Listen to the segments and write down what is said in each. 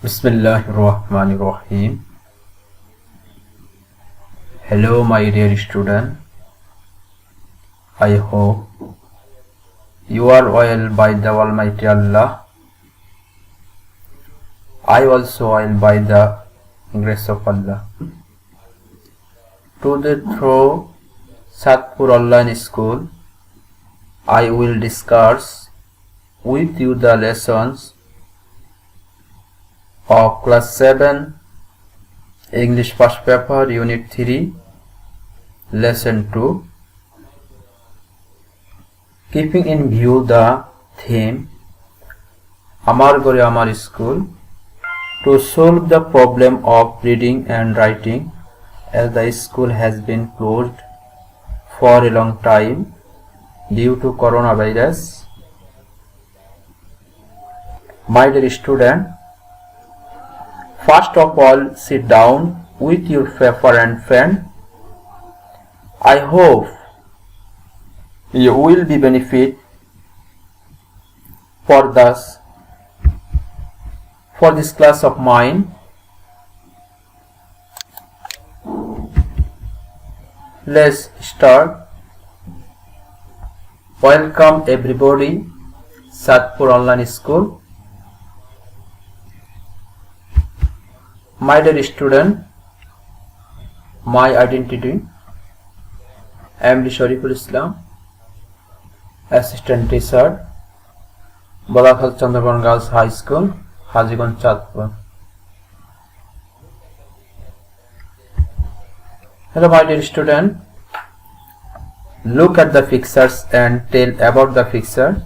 Bismillahirrahmanirrahim. Hello, my dear student. I hope you are well by the Almighty Allah. I also well by the grace of Allah. Today, through Satpur Online School, I will discuss with you the lessons of Class 7 English First Paper Unit 3 Lesson 2, keeping in view the theme Amar Gore Amar School, to solve the problem of reading and writing, as the school has been closed for a long time due to coronavirus. My dear student, first of all, sit down with your paper and pen. I hope you will be benefit for this class of mine. Let's start. Welcome everybody, Satpur Online School. My dear student, my identity, MD Shariful Islam, Assistant Teacher, Balakhal Chandraban Girls High School, Hajiganj, Chatpur. Hello my dear student, look at the pictures and tell about the picture.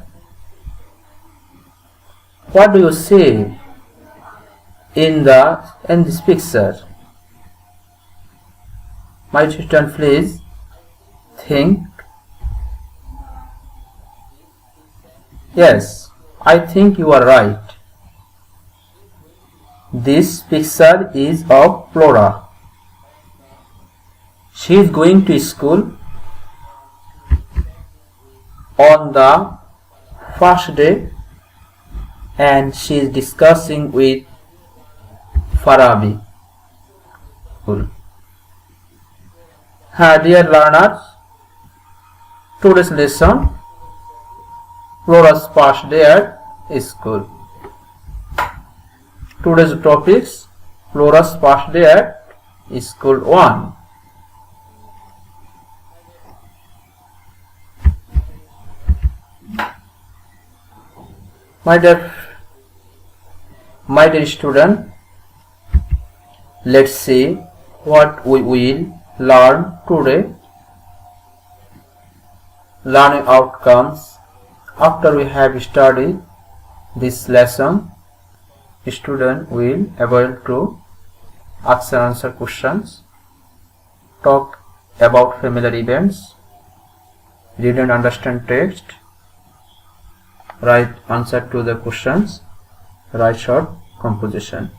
What do you see in this picture? My student, please think. Yes, I think you are right. This picture is of Flora. She is going to school on the first day and she is discussing with Farabi. Dear learners, today's lesson, Flora's first day at school. Today's topics, Flora's first day at school 1. My dear student, let's see what we will learn today. Learning outcomes. After we have studied this lesson, student will be able to ask and answer questions, talk about familiar events, read and understand text, write answer to the questions, write short composition.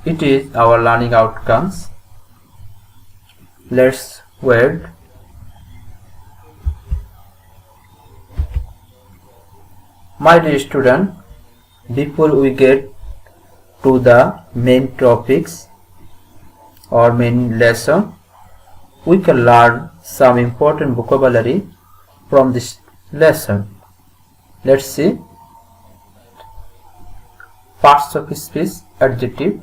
It is our learning outcomes. Let's wait. My dear student, before we get to the main topics or main lesson, we can learn some important vocabulary from this lesson. Let's see. Parts of speech, adjective,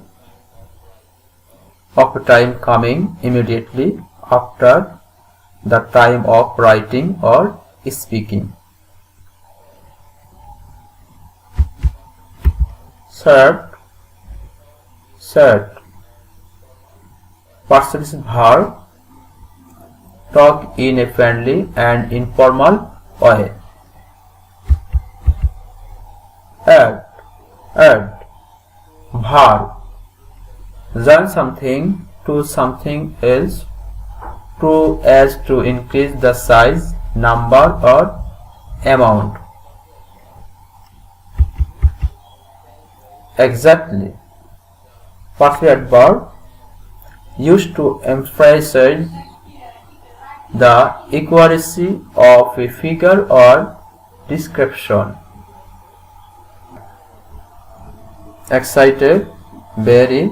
of a time coming immediately after the time of writing or speaking. Served, served. Participle verb, talk in a friendly and informal way. Add, add. Verb, join something to something else as to increase the size, number or amount. Exactly. Perfect verb, used to emphasize the accuracy of a figure or description. excited, very,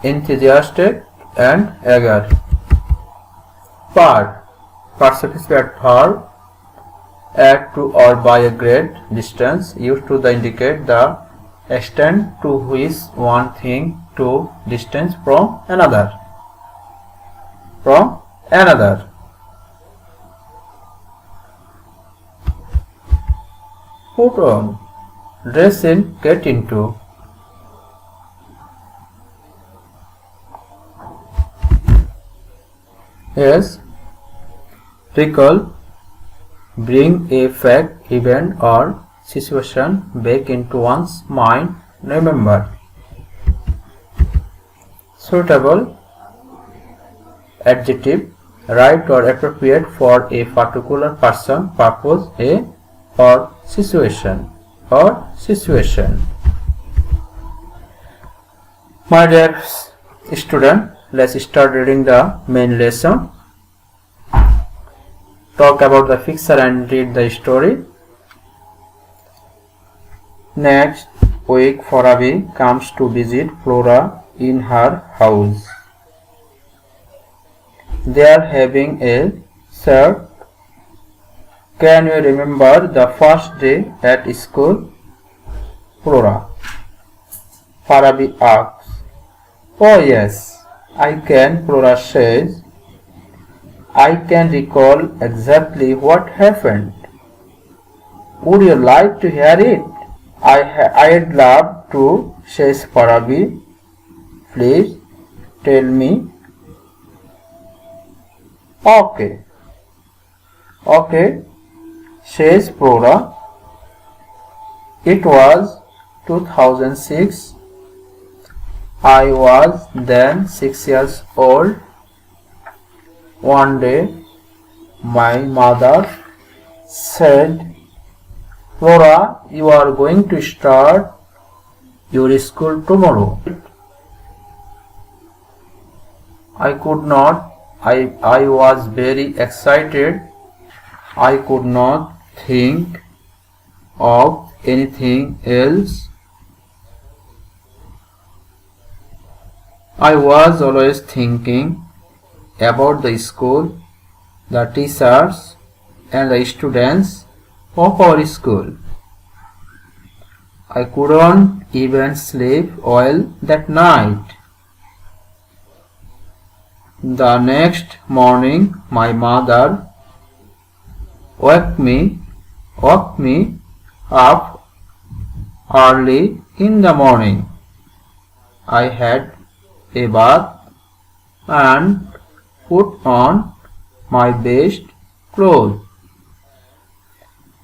enthusiastic, and eager. Part. Participiate verb. At to or by a great distance, used to indicate the extent to which one thing to distance from another. Put on, dress in, get into. Yes, recall, bring a fact, event or situation back into one's mind, remember. Suitable, adjective, right or appropriate for a particular person, purpose, or situation. My dear student, let's start reading the main lesson. Talk about the picture and read the story. Next week, Farabi comes to visit Flora in her house. They are having a chat. Can you remember the first day at school? Flora. Farabi asks. Oh yes, I can, Flora says. I can recall exactly what happened. Would you like to hear it? I'd love to, says Farabi. Please tell me. Okay, says Flora. It was 2006. I was then 6 years old. One day, my mother said, Flora, you are going to start your school tomorrow. I could not. I was very excited. I could not think of anything else. I was always thinking about the school, the teachers, and the students of our school. I couldn't even sleep well that night. The next morning, my mother woke me up early in the morning. I had a bath and put on my best clothes.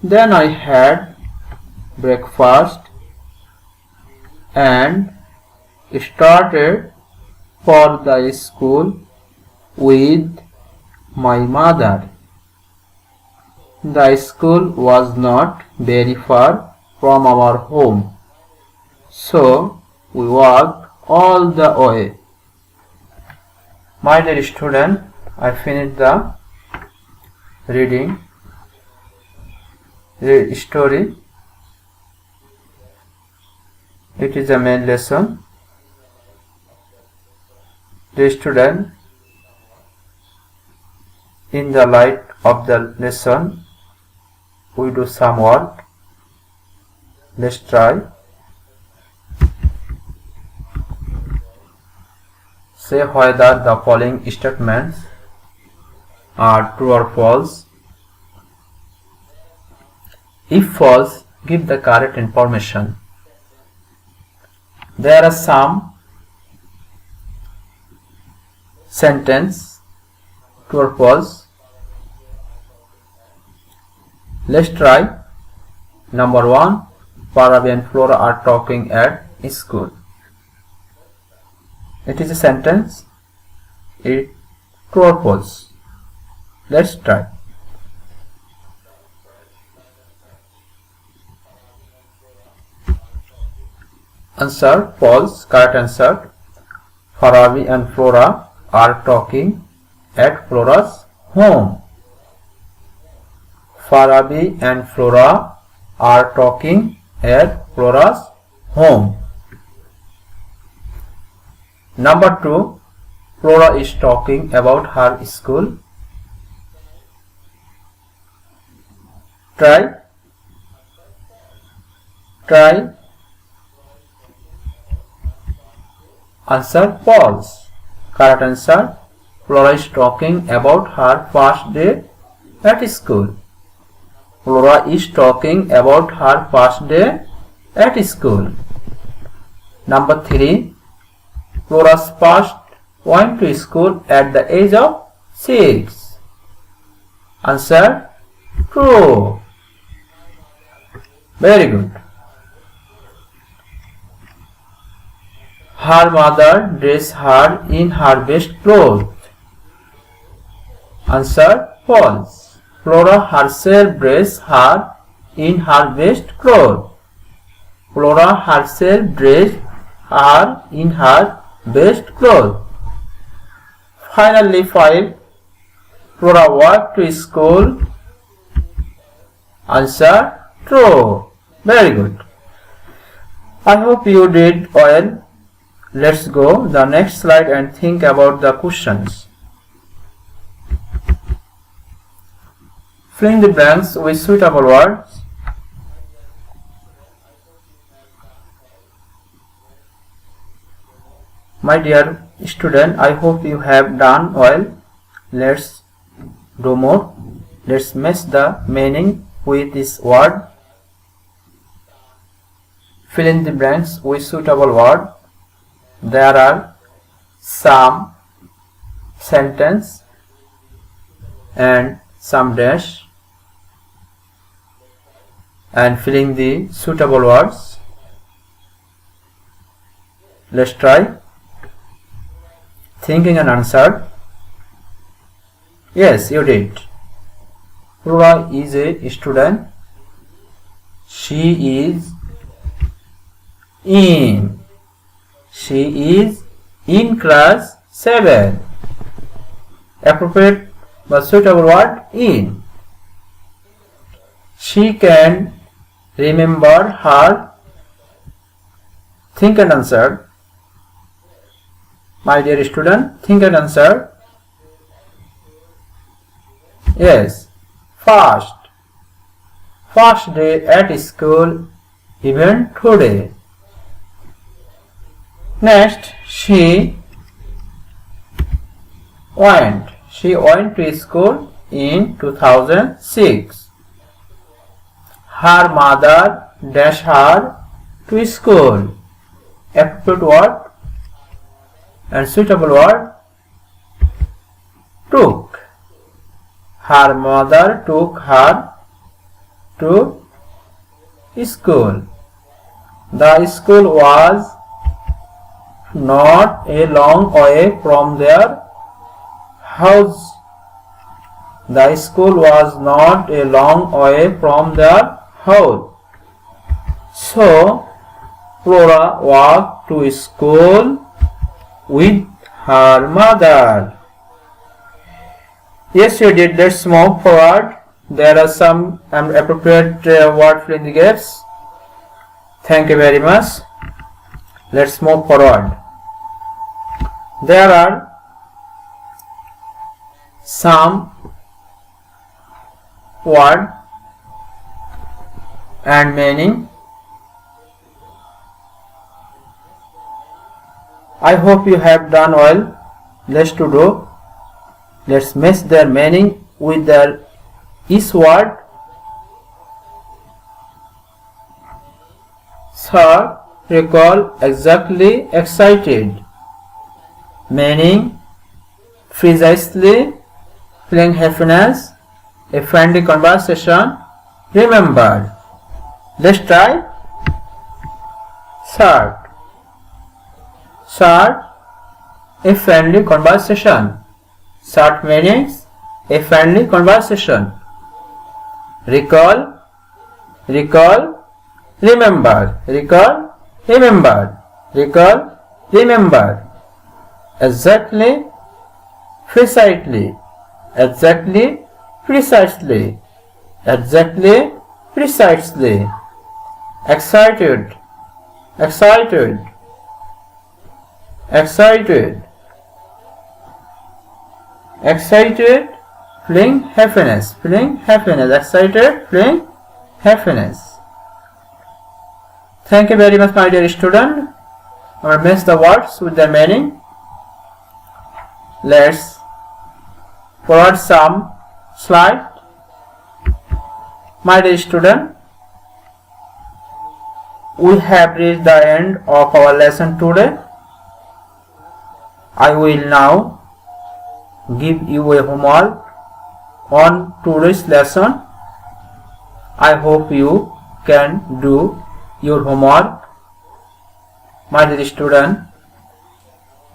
Then I had breakfast and started for the school with my mother. The school was not very far from our home, so we walked all the way. My dear student, I finished the reading the story. It is a main lesson. The student, in the light of the lesson, we do some work. Let's try. Say whether the following statements are true or false. If false, give the correct information. There are some sentence, true or false. Let's try. Number 1. Farabi and Flora are talking at school. It is a sentence. It true or false. Let's try. Answer false. Correct answer. Farabi and Flora are talking at Flora's home. Farabi and Flora are talking at Flora's home. Number 2, Flora is talking about her school. Try. Answer false. Correct answer. Flora is talking about her first day at school. Flora is talking about her first day at school. Number 3, Flora's first went to school at the age of 6. Answer true. Very good. Her mother dressed her in her best clothes. Answer false. Flora herself dressed her in her best clothes. Flora herself dressed her in her best clothes. Finally, 5, Flora walked to school. Answer true. Very good. I hope you did well. Let's go the next slide and think about the questions. Fill in the blanks with suitable words. My dear student, I hope you have done well. Let's do more. Let's match the meaning with this word. Fill in the blanks with suitable word. There are some sentence and some dash, and filling the suitable words. Let's try. Thinking and answer. Yes, you did. Flora is a student. She is in class 7. Appropriate but suitable word in. She can remember her. Think and answer. My dear student, think and answer. Yes. First day at school, even today. Next, she went to school in 2006. Her mother dashed her to school. Appropriate word and suitable word. Took. Her mother took her to school. The school was not a long way from their house. The school was not a long way from their house. So, Flora walked to school with her mother. Yes, you did. Let's move forward. There are some appropriate word fill in the gaps. Thank you very much. Let's move forward. There are some word and meaning. I hope you have done well. Let's match their meaning with their is word. Sir, recall exactly, excited. Meaning, precisely, feeling happiness, a friendly conversation, remembered. Let's try. Short, a friendly conversation. Short meanings, a friendly conversation. Recall, remember. Recall, remember. Exactly, precisely. Exactly, precisely. Exactly, precisely. Excited. excited, excited, feeling happiness, feeling happiness, excited, feeling happiness. Thank you very much, my dear student. I will mix the words with their meaning. Let's forward some slide. My dear student, we have reached the end of our lesson today. I will now give you a homework on today's lesson. I hope you can do your homework. My dear student,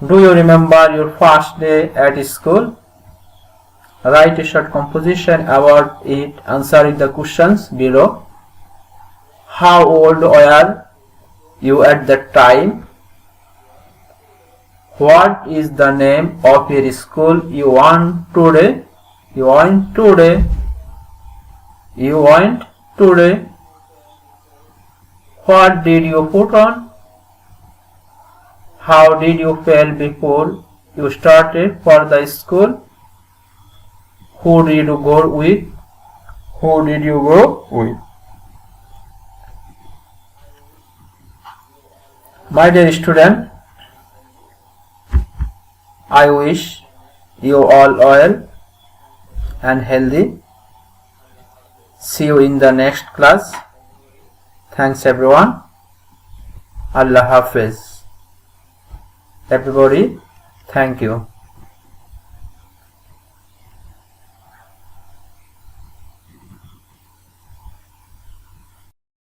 do you remember your first day at school? Write a short composition about it, answering the questions below. How old were you at that time? What is the name of your school you went today? You went today. You went today. What did you put on? How did you feel before you started for the school? Who did you go with? Who did you go with? My dear student, I wish you all well and healthy. See you in the next class. Thanks everyone. Allah Hafiz. Everybody, thank you.